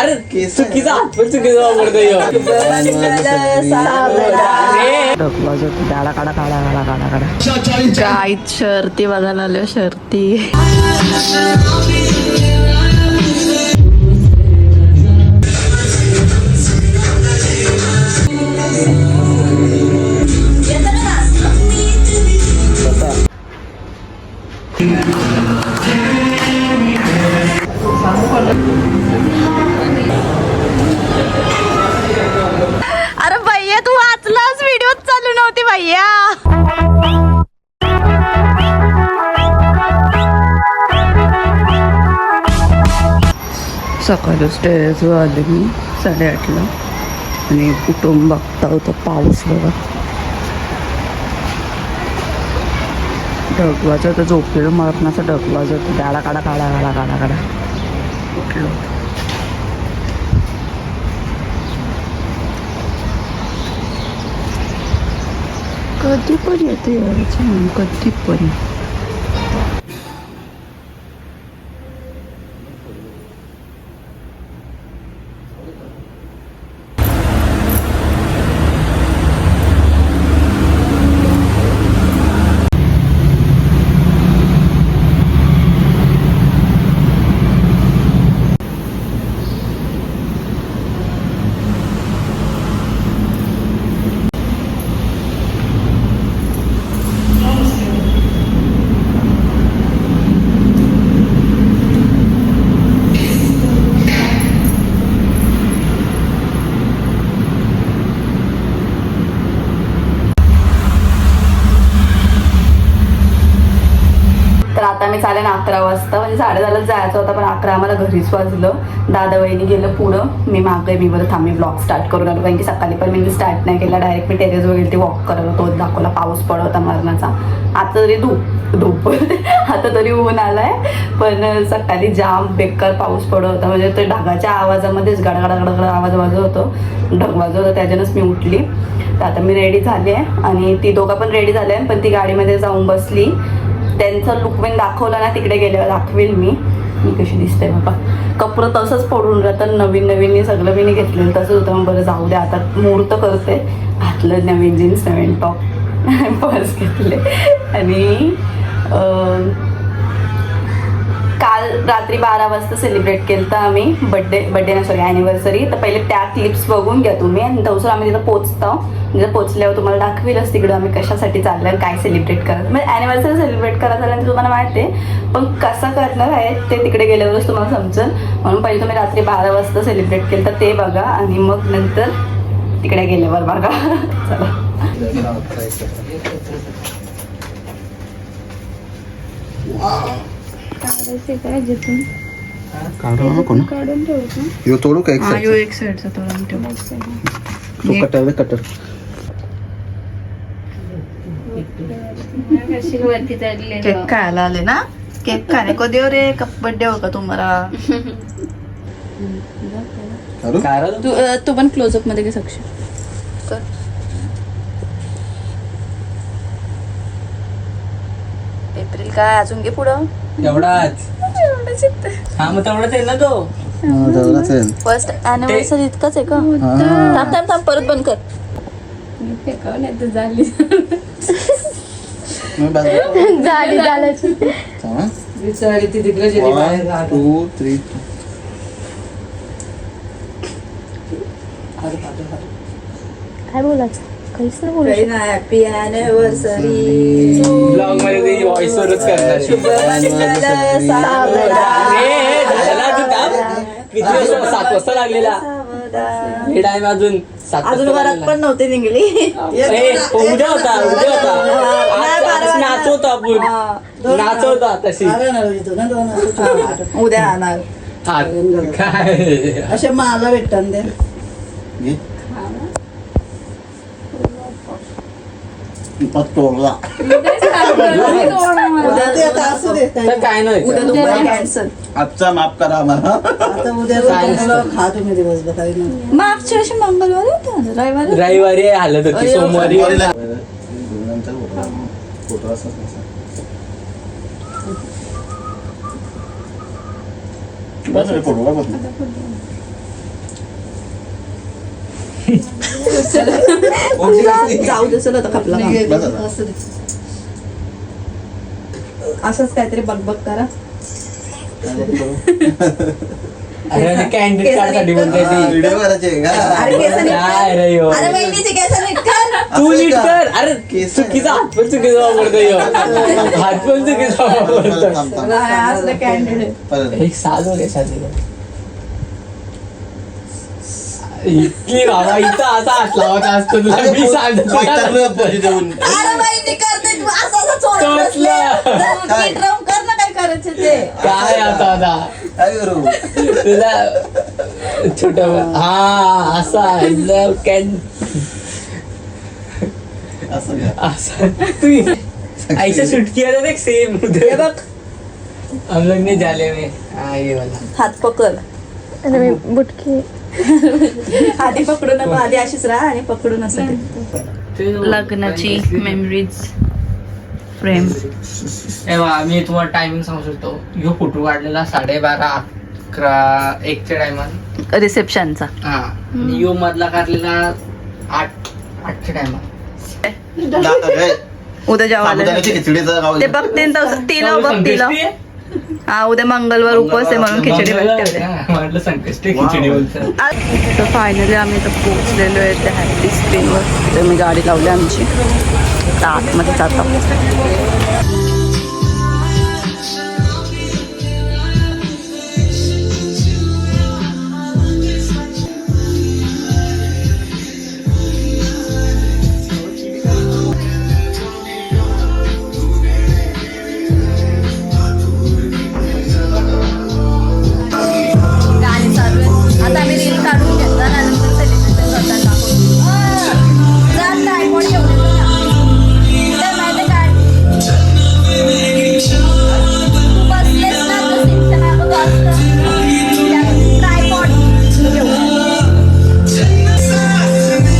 अरे चुकीचा हात पण चुकीचा वापरतोय काहीच शर्ती बघायला आल्या शर्ती. अरे भैया तू वाचलास, व्हिडिओ चालू नव्हती भैया. सकाळी टेरेसवर आले मी 8:30ला आणि कुटुंब बघता होता पाऊस बघा. ढग तर झोपलेलं मरणाचा ढग वाजत गाडा काढा काढा काढा काढा काढा उठलो. कधी पण येते यायचं कधी पण. तर आता मी चालेन 11 वाजता, म्हणजे 10:30 जायचं होतं पण 11 आम्हाला घरीच वाजलं. दादा वहिनी गेलं पुढं, मी मागे मी बरं थांबी ब्लॉग स्टार्ट करून आलो. कारण की सकाळी पण मी स्टार्ट नाही केला, डायरेक्ट मी टेरेसवर गेली, ते वॉक करत होतो, दाखवला पाऊस पडत होता मरणाचा. आता तरी धूप आता तरी ऊन आलाय, पण सकाळी जाम बेकार पाऊस पडत होता. म्हणजे ते ढगाच्या आवाजामध्येच गडगडा गडगडा आवाज वाजत होतो, ढग वाजत होतं, त्याच्यानंच मी उठली. तर आता मी रेडी झाली आहे आणि ती दोघं पण रेडी झाले, पण ती गाडीमध्ये जाऊन बसली. त्यांचं लुक मी दाखवलं ना, तिकडे गेल्यावर दाखवेल मी कशी दिसते. बाबा कपडं तसंच पडून राहतं, नवीन सगळं मी घेतलेलं तसंच होतं. मग बरं जाऊ दे, आता मुहूर्त करते. घातलं नवीन जीन्स, नवीन टॉप, पर्स घेतले. आणि काल रात्री 12 वाजता सेलिब्रेट केलं तर आम्ही बड्डे ना सॉरी ॲनिव्हर्सरी. तर पहिले त्या क्लिप्स बघून घ्या तुम्ही, आणि तसं आम्ही तिथं पोचतो. तिथं पोचल्यावर तुम्हाला दाखवेलच तिकडं आम्ही कशासाठी चाललं, काय सेलिब्रेट करत. म्हणजे ॲनिव्हर्सरी सेलिब्रेट करायचं झाल्यानंतर तुम्हाला माहिती आहे, पण कसं करणार आहे ते तिकडे गेल्यावरच तुम्हाला समजेल. म्हणून पहिले तुम्ही रात्री 12 वाजता सेलिब्रेट केलं तर ते बघा, आणि मग नंतर तिकडे गेल्यावर बघा. चला काढून ठेवतो. तोडू का एक साईडचा तोडून ठेव. कटर केक खायला आले ना, केक खाणे कधी हो रे, बड्डे हो का तुम्हाला. तू पण क्लोजअप मध्ये घे साक्षी. एप्रिल काय अजून घे पुढं. एवढाच हा, मग तेवढाच आहे ना तो. फर्स्ट ॲनिव्हर्सरी इतकंच आहे का. थांब परत बंद कर. झाली ती तिकडे गेली बाहेर. 2 3 काय बोलायचं, काहीच नाही बोलायचं. Happy anniversary. ब्लॉग मध्ये व्हॉइस ओव्हरच करणार. किती वाजता? 7 वाजता लागलेला. हे टाइम अजून 7 अजून वरात पण नव्हती निघली. उद्या होता नाचवतो आपण, नाचवतो तशी उद्या राहणार. काय असे मला भेटतात ते. तोडला काय नाही. उद्या दुपारी कॅन्सल. आजचा माफ करा आम्हाला. आता उद्या खा तुम्ही दिवसभर काही नाही. मागच्या वर्षी मंगळवारी होता, रविवारी हालत होती, सोमवारी जाऊ दे चल आता खपला बस आता. असंच काहीतरी बघ करा. अरे कॅन्डिडेट कार्ड साठी बोलते ती. व्हिडिओ करायचे का? अरे केस नीट काय रे ह्यो? कर. अरे वहिनीचे केस नीट कर. तू नीट कर. अरे केस- चुकीचा हात पण चुकीचा वापरतो ह्यो. हात पण चुकीचा वापरतो. थांब, थांब. असलं कॅन्डिडेट. परत. एक साल हो शादी इतकी बाबा इथं असा हात लावत असतो तुला मी सांगतो वैतागलोय पैसे देऊन. अरे वहिनी करते तू असं चोरत चोचलं. बसले. काय? ड्रम कर ना काय करायचं ते. काय आता काय करू? तुला छोट हा असा कॅन असं का? असा तू ऐसा सुटकी आहे ना सेम हे बघ हम लोग ने जाले में हाँ ये वाला हात पकड. बुटकी आधी पकडू नको आधी अशीच राहा आणि पकडून असं लग्नाची मेमरीज फ्रेम. मी तुम्हाला टायमिंग सांगू शकतो ह्यो फोटो काढलेला 12:30 11 1च्या टायमात रिसेप्शनचा. हा यो मधला काढलेला 8च्या टायमात उद्या जेवायला साबुदाण्याची खिचडीचं गाव. ते बघते तिला बघ तिला. हा उद्या मंगळवार उपवास आहे म्हणून खिचडी भेटते. म्हटलं संकष्ट खिचडी बोलतं. तर फायनली आम्ही इथं पोहोचलेलो आहे त्या हॅपी स्क्रीनवर. तर मी गाडी लावली आमची. तर आतमध्ये जातो. गाणी चालू आहे. आता आम्ही रील काढून घेतला नंतर सेलिब्रेशन करताना दाखवतो. जात नाही कोण ठेवले तर माहिती काय तू बसलेस ना तर सीटच्या मागं बसतं. ट्रायपॉड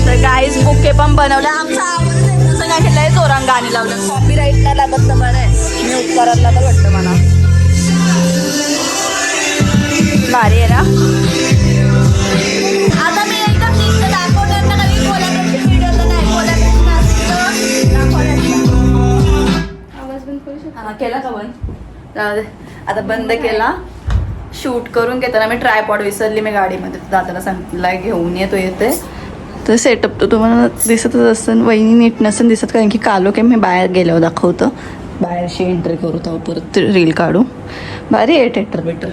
तर गाईज बुके पण बनवलं. आमचा आवडतं तसं काय केलंय जोरान गाणी लावलं. कॉपीराईटला लागत तर बरं आहे. मी उपकारातला तर वाटतं मला भारी आहे ना. आता मी एकदम नीट दाखवणार ना काही कोलॅबरेशन व्हिडिओला नाही कोलॅबरेशन असतं आवाज बंद करू शकतो. हा केला का बंद. जाऊ दे. आता बंद केला. शूट करून घेताना मी ट्रायपॉड विसरली मी गाडीमध्ये. दादाला सांगितलं घेऊन येतो येते. तर सेटअप तर तुम्हाला दिसतच असतं. वहिनी नीट नसेल दिसत कारण की कालो की मी बाहेर गेल्यावर दाखवतं. बाहेरशी एंट्री करू तेव्हा परत रील काढू. भारी आहे थिएटर बेटर.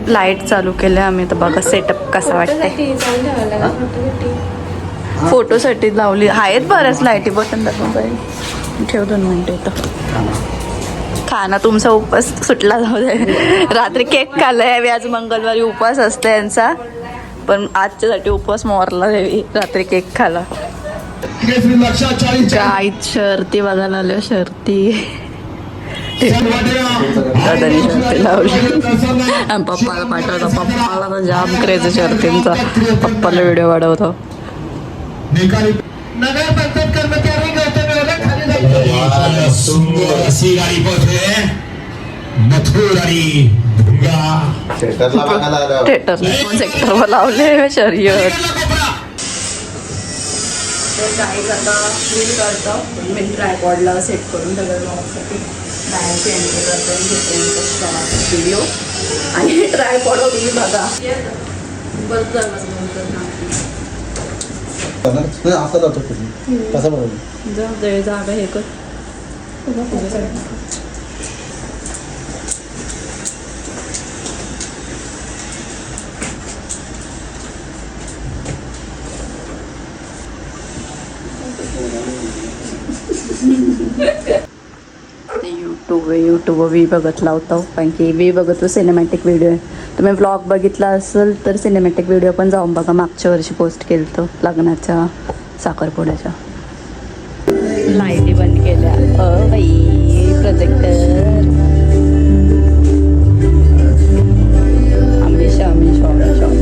लाईट चालू केलं आम्ही तर बघा सेटअप कसा वाटतंय. फोटोसाठी लावली आहेत बऱ्याच लाईटी. बटन दाखवून पाहिजे. ठेव 2 मिनिटं इथं. खाना तुमचा उपवास सुटला जाऊ दे. रात्री केक खाल्लाय. आज मंगळवारी उपवास असतो यांचा पण आजच्यासाठी उपवास मोरला रात्री केक खाला. काय शर्ती बघायला आल्या शर्ती. दादानी शर्ती लावली. पप्पाला पाठवतो. पप्पाला तर जाम क्रेज शर्तींचा. पप्पाला व्हिडिओ वाढवतो. थिएटरला बघायला आलं. थिएटर सेक्टरवर लावले शर्यत. मी ट्रायपॉडला सेट करून सगळं बाहेरची एंट्री करते व्हिडिओ आणि ट्रायपॉड होती बघा. बस असं जातो कसं बघायचं. जागा हे कर. यूट्यूब वी बघत लावतो कारण की वी बघतो सिनेमॅटिक व्हिडिओ आहे. तुम्ही व्लॉग बघितला असेल तर सिनेमॅटिक व्हिडिओ पण जाऊन बघा. मागच्या वर्षी पोस्ट केलं तो लग्नाच्या साखरपुड्याच्या. लाईटी बंद केल्या. बाई प्रोजेक्टर हमेशा हमेशा हमेशा.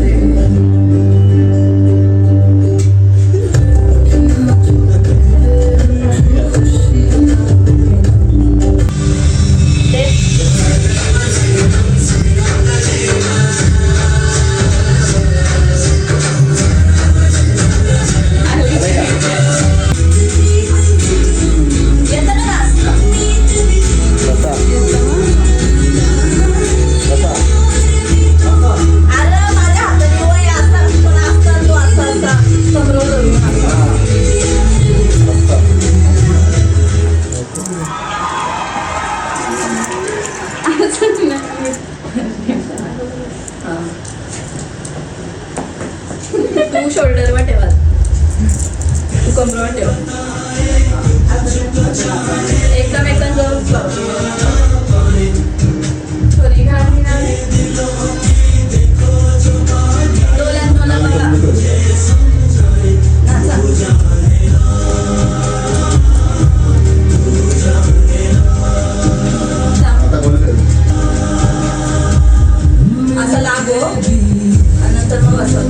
तू शोल्डरवर ठेवा, तू कमरेवर ठेवा. एकदम एकदम जवळ थोडी घालून डोळ्यात मला बघा नाचा. असं लागो आणि नंतर मग असं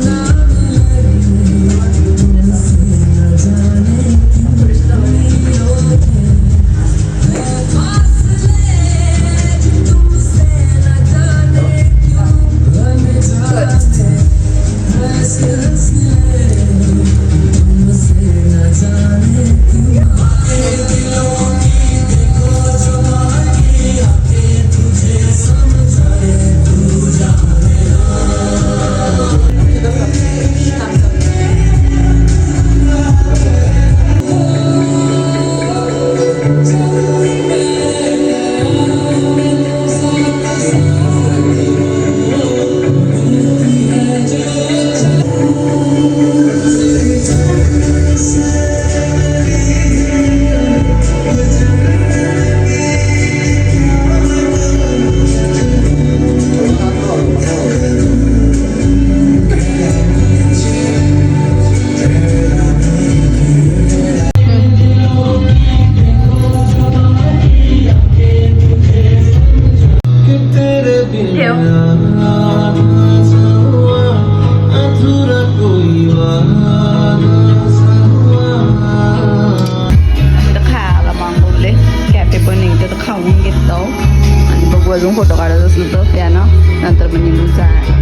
अजून फोटो काढत असलं तर यानं नंतर मग निघून जायला.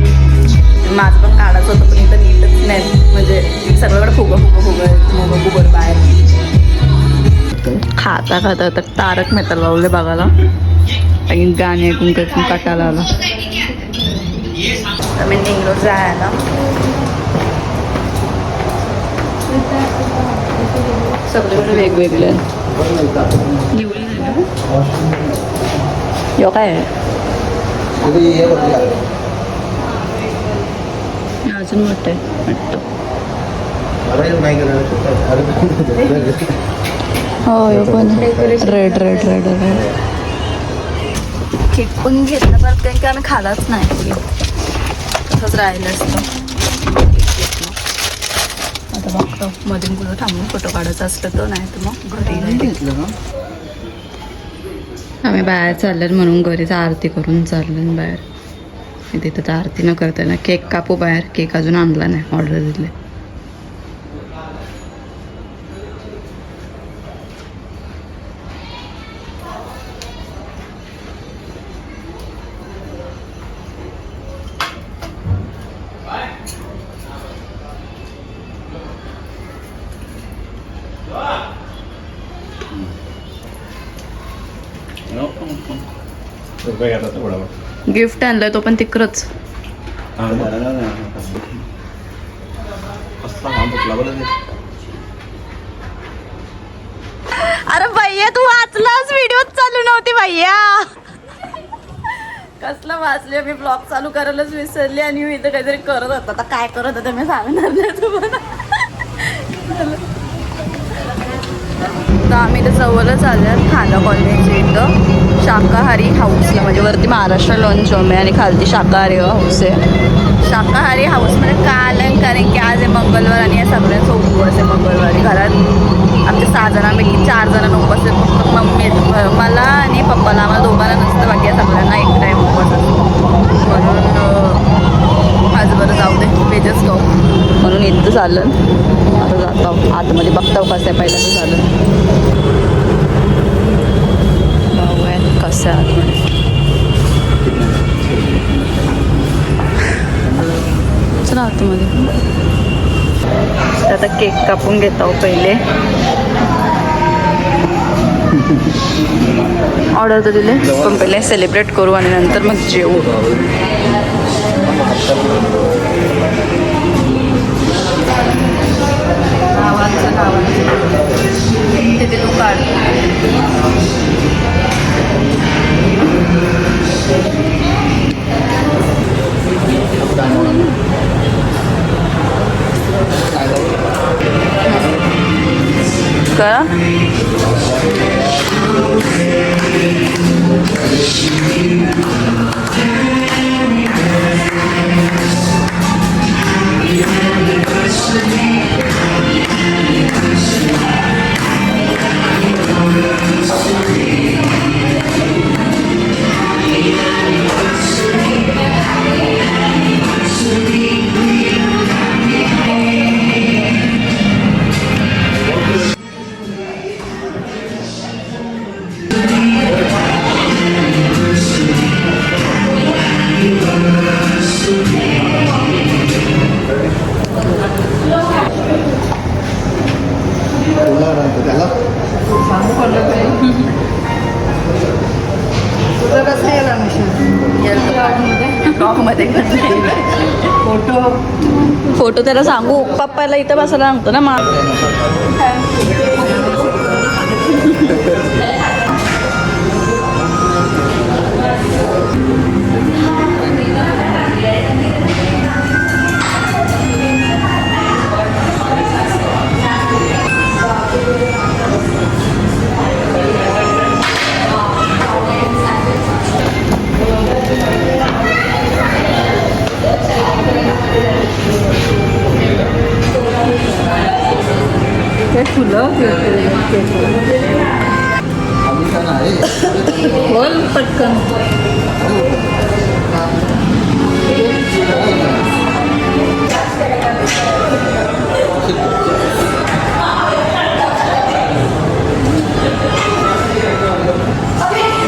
माझं पण काढायचं होतं पण इथं नीटच नाही, म्हणजे सगळीकडे फुगं फुगड बाहेर. खाता खाता तर तारक मेहता लावले बघायला आणि गाणे ऐकून त्यातून काटायला आला. तर मी निघलो जायला. सगळीकडे वेगवेगळे निवडी यो काय आहे अजून मोठं आहे हो यो पण red red red red cake पण घेतलं परत काही की आम्ही खालाच नाही, तसंच राहिलं असतं. आता बघतो मधून कुठं थांबून फोटो काढायचा असलं तर, नाही तर मग घरी घेतलं. आम्ही बाहेर चाललं म्हणून घरीच आरती करून चाललं बाहेर. तिथं तर आरती न करताना केक कापू बाहेर. केक अजून आणला नाही, ऑर्डर दिले. गिफ्ट आणलंय तो पण तिकडच. अरे भैया तू वाचलास, व्हिडिओ चालू नव्हती भैया. कसला वाचले, मी ब्लॉग चालू करायलाच विसरले आणि मी इथं काहीतरी करत होता. आता काय करत होता मी सांगणार नाही तुम्हाला. तर आम्ही इथं जवळच आलं ठाणा कॉलनीच्या इथं शाकाहारी हाऊसला, म्हणजे वरती महाराष्ट्र लॉन्च आहे आणि खालती शाकाहारी हाऊस आहे. शाकाहारी हाऊसमध्ये का आलं कारण की आज आहे मंगळवार आणि या सगळ्यांचा उपवास आहे. मंगळवारी घरात आमच्या 6 जणांपैकी 4 जणांना उपवास आहे. फक्त मम्मी मला आणि पप्पाला, आम्हाला दोघांना नसतं, बाकी या सगळ्यांना एक टाईम उपवास असतो. म्हणून आज बरं जाऊ दे वेजच खाऊ म्हणून इथं झालं. आता जातो आतमध्ये बघताव कसं आहे पहिल्यांदा झालं. बघूया कसं आहे आतमध्ये. चला आतमध्ये. आता केक कापून घेत आहो पहिले. ऑर्डर तर दिले पण पहिले सेलिब्रेट करू आणि नंतर मग जेवू. तिथे तू काढ. करा. त्याला फोटो त्याला सांगू पप्पाला इथं बसायला सांगतो ना मग. बोल पटकन.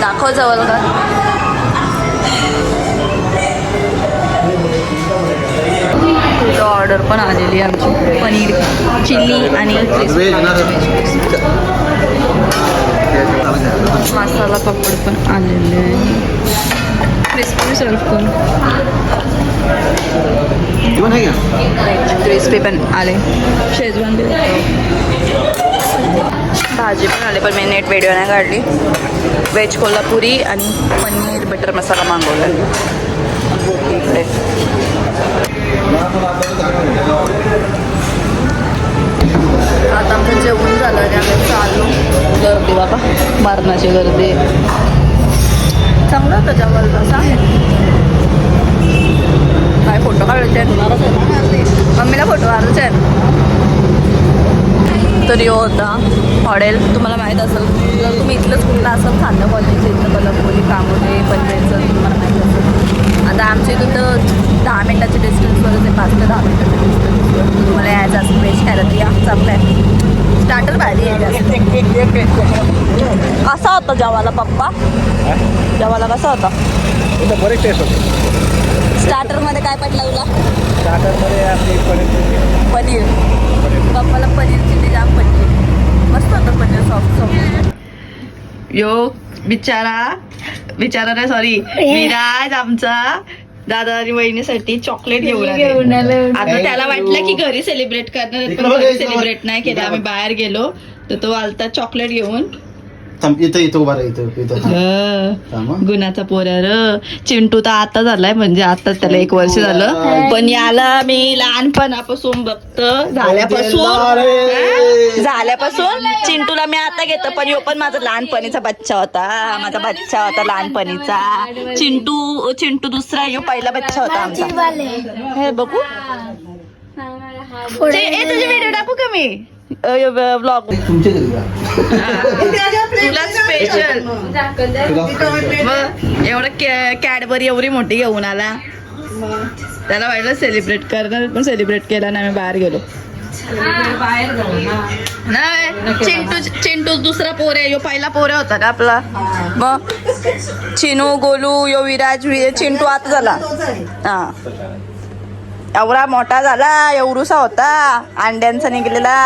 दाखव जवळ का. तुझं ऑर्डर पण आलेली आहे आमची पनीर चिल्ली आणि मसाला पापड पण आलेले आहे. क्रिस्पी सर्व करून क्रिस्पी पण आले. शेजवान भाजी पण आले पण मी नेट व्हिडिओ नाही काढली. व्हेज कोल्हापुरी आणि पनीर बटर मसाला मागवला इकडे. आता आमचं जेवण झालं आणि आम्ही चालू. गर्दी बाबा मारणाची गर्दी. चांगलं होतं जेवण. सांग काय फोटो काढायचे आहेत. मम्मीला फोटो काढायचे आहेत. तर यो होता हॉटेल. तुम्हाला माहीत असेल जर तुम्ही इथलंच कुठलं असेल खांदा कॉलेजचं इथलं कोल्हापुरी कामोली पनवेलचं तुम्हाला माहीत असेल. आता आमच्या इथून तर 10 मिनिटाच्या डिस्टन्सवरच आहे. 5 ते 10 मिनिटाच्या डिस्टन्सवर. तुम्हाला यायचं असेल व्हेज खायला तर या. चांगलं आहे. स्टार्टर भारी आहे. कसा होता जेवायला पप्पा. जेवायला कसा होता. बरेच टेस्ट होते. स्टार्टरमध्ये काय पडलं तुला. स्टार्टरमध्ये आपली पनीर. पप्पाला पनीर चिल्ली जाम पडली. मस्त होतं पनीर सॉफ्ट सॉफ्ट. यो बिचारा नाही सॉरी विराज आमचा दादा आणि वहिनीसाठी चॉकलेट घेऊन आले. आता त्याला वाटलं की घरी सेलिब्रेट करणार पण घरी सेलिब्रेट नाही केलं. आम्ही बाहेर गेलो तर तो आलता चॉकलेट घेऊन. इथं उभा राहा. गुणाचा पोऱ्या र. चिंटू तर आता झालाय म्हणजे आता त्याला 1 वर्ष झालं. पण याला मी लहानपणापासून बघतं झाल्यापासून चिंटूला मी आता घेतो. पण यो पण माझा लहानपणीचा बच्चा होता. माझा बच्चा होता लहानपणीचा. चिंटू दुसरा यो पहिला बच्चा होता आमचा. हे बघू तुझे व्हिडिओ टाकू का मी ब्लॉग. तुला स्पेशल एवढं कॅडबरी एवढी मोठी घेऊन आला. त्याला वाटलं सेलिब्रेट करणार पण सेलिब्रेट केला नाही. आम्ही बाहेर गेलो. नाही चिंटू दुसरा पोरे. यो पहिला पोरे होता का आपला. मग चिनू गोलू यो विराज चिंटू आता झाला. हा एवढा मोठा झाला. एवढूसा होता अंड्यांचा निघलेला.